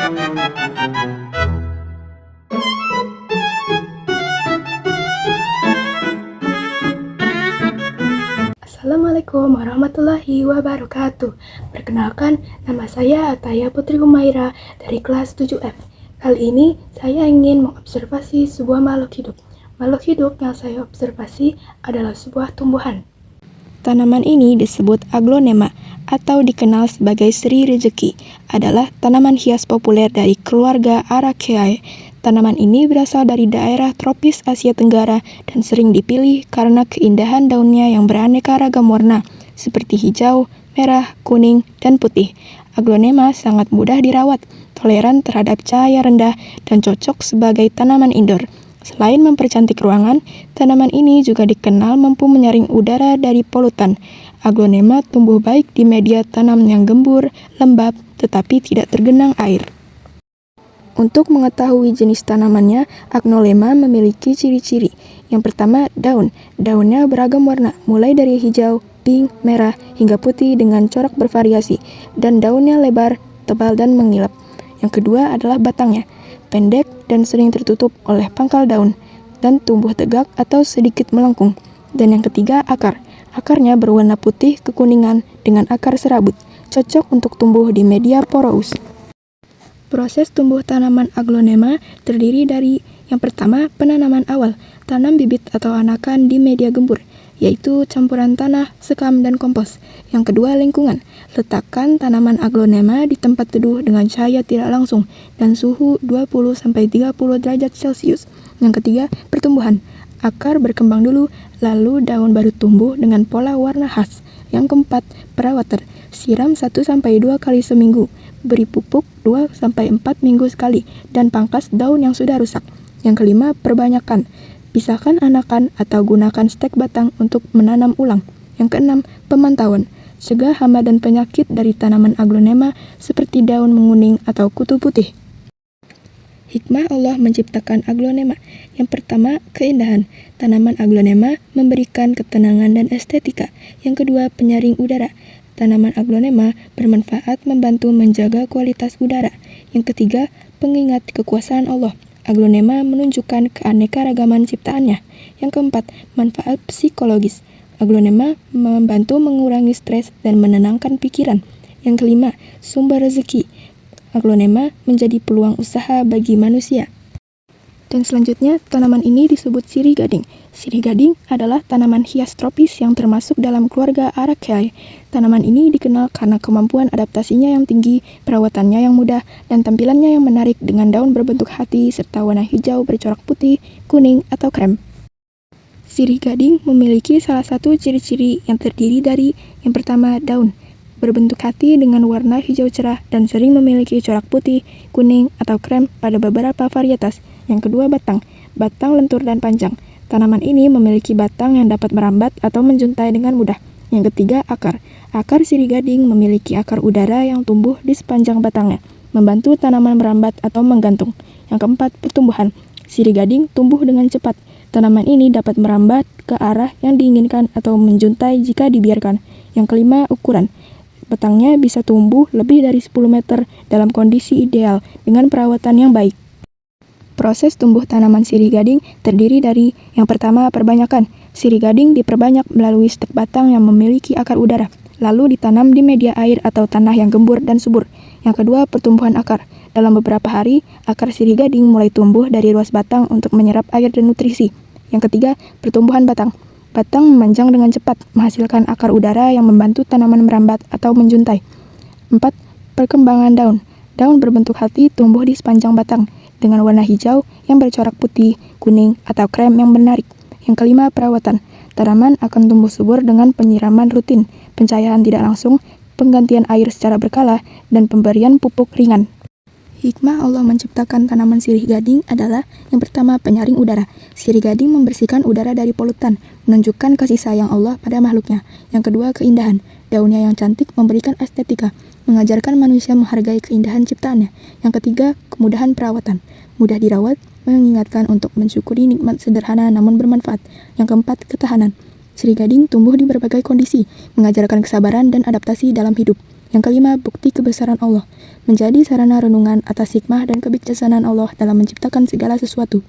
Assalamualaikum warahmatullahi wabarakatuh. Perkenalkan, nama saya Ataya Putri Humaira dari kelas 7F. Kali ini saya ingin mengobservasi sebuah makhluk hidup. Makhluk hidup yang saya observasi adalah sebuah tumbuhan. Tanaman ini disebut aglonema atau dikenal sebagai Sri Rezeki. Adalah tanaman hias populer dari keluarga Araceae. Tanaman ini berasal dari daerah tropis Asia Tenggara dan sering dipilih karena keindahan daunnya yang beraneka ragam warna, seperti hijau, merah, kuning, dan putih. Aglonema sangat mudah dirawat, toleran terhadap cahaya rendah, dan cocok sebagai tanaman indoor. Selain mempercantik ruangan, tanaman ini juga dikenal mampu menyaring udara dari polutan. Aglonema tumbuh baik di media tanam yang gembur, lembab, tetapi tidak tergenang air. Untuk mengetahui jenis tanamannya, aglonema memiliki ciri-ciri. Yang pertama, daun. Daunnya beragam warna, mulai dari hijau, pink, merah, hingga putih dengan corak bervariasi, dan daunnya lebar, tebal, dan mengilap. Yang kedua adalah batangnya, pendek dan sering tertutup oleh pangkal daun, dan tumbuh tegak atau sedikit melengkung. Dan yang ketiga, akar. Akarnya berwarna putih kekuningan dengan akar serabut, cocok untuk tumbuh di media porous. Proses tumbuh tanaman aglonema terdiri dari yang pertama, penanaman awal, tanam bibit atau anakan di media gembur, yaitu campuran tanah, sekam, dan kompos. Yang kedua, lingkungan. Letakkan tanaman aglonema di tempat teduh dengan cahaya tidak langsung dan suhu 20-30 derajat Celcius. Yang ketiga, pertumbuhan. Akar berkembang dulu, lalu daun baru tumbuh dengan pola warna khas. Yang keempat, perawatan. Siram 1-2 kali seminggu. Beri pupuk 2-4 minggu sekali, dan pangkas daun yang sudah rusak. Yang kelima, perbanyakan. Pisahkan anakan atau gunakan stek batang untuk menanam ulang. Yang keenam, pemantauan. Cegah hama dan penyakit dari tanaman aglonema seperti daun menguning atau kutu putih. Hikmah Allah menciptakan aglonema. Yang pertama, keindahan. Tanaman aglonema memberikan ketenangan dan estetika. Yang kedua, penyaring udara. Tanaman aglonema bermanfaat membantu menjaga kualitas udara. Yang ketiga, pengingat kekuasaan Allah. Aglonema menunjukkan keanekaragaman ciptaannya. Yang keempat, manfaat psikologis. Aglonema membantu mengurangi stres dan menenangkan pikiran. Yang kelima, sumber rezeki. Aglonema menjadi peluang usaha bagi manusia. Dan selanjutnya, tanaman ini disebut sirih gading. Sirih gading adalah tanaman hias tropis yang termasuk dalam keluarga Araceae. Tanaman ini dikenal karena kemampuan adaptasinya yang tinggi, perawatannya yang mudah, dan tampilannya yang menarik dengan daun berbentuk hati serta warna hijau bercorak putih, kuning, atau krem. Sirih gading memiliki salah satu ciri-ciri yang terdiri dari yang pertama, daun. Berbentuk hati dengan warna hijau cerah dan sering memiliki corak putih, kuning, atau krem pada beberapa varietas. Yang kedua, batang. Batang lentur dan panjang. Tanaman ini memiliki batang yang dapat merambat atau menjuntai dengan mudah. Yang ketiga, akar. Akar sirih gading memiliki akar udara yang tumbuh di sepanjang batangnya, membantu tanaman merambat atau menggantung. Yang keempat, pertumbuhan. Sirih gading tumbuh dengan cepat. Tanaman ini dapat merambat ke arah yang diinginkan atau menjuntai jika dibiarkan. Yang kelima, ukuran. Batangnya bisa tumbuh lebih dari 10 meter dalam kondisi ideal dengan perawatan yang baik. Proses tumbuh tanaman sirih gading terdiri dari yang pertama, perbanyakan. Sirih gading diperbanyak melalui stek batang yang memiliki akar udara, lalu ditanam di media air atau tanah yang gembur dan subur. Yang kedua, pertumbuhan akar. Dalam beberapa hari, akar sirih gading mulai tumbuh dari ruas batang untuk menyerap air dan nutrisi. Yang ketiga, pertumbuhan batang. Batang memanjang dengan cepat, menghasilkan akar udara yang membantu tanaman merambat atau menjuntai. 4. Perkembangan daun. Daun berbentuk hati tumbuh di sepanjang batang, dengan warna hijau yang bercorak putih, kuning, atau krem yang menarik. Yang kelima, perawatan. Tanaman akan tumbuh subur dengan penyiraman rutin, pencahayaan tidak langsung, penggantian air secara berkala, dan pemberian pupuk ringan. Hikmah Allah menciptakan tanaman sirih gading adalah yang pertama, penyaring udara. Sirih gading membersihkan udara dari polutan, menunjukkan kasih sayang Allah pada makhluknya. Yang kedua, keindahan. Daunnya yang cantik memberikan estetika, mengajarkan manusia menghargai keindahan ciptaannya. Yang ketiga, kemudahan perawatan. Mudah dirawat, mengingatkan untuk mensyukuri nikmat sederhana namun bermanfaat. Yang keempat, ketahanan. Sirih gading tumbuh di berbagai kondisi, mengajarkan kesabaran dan adaptasi dalam hidup. Yang kelima, bukti kebesaran Allah. Menjadi sarana renungan atas hikmah dan kebijaksanaan Allah dalam menciptakan segala sesuatu.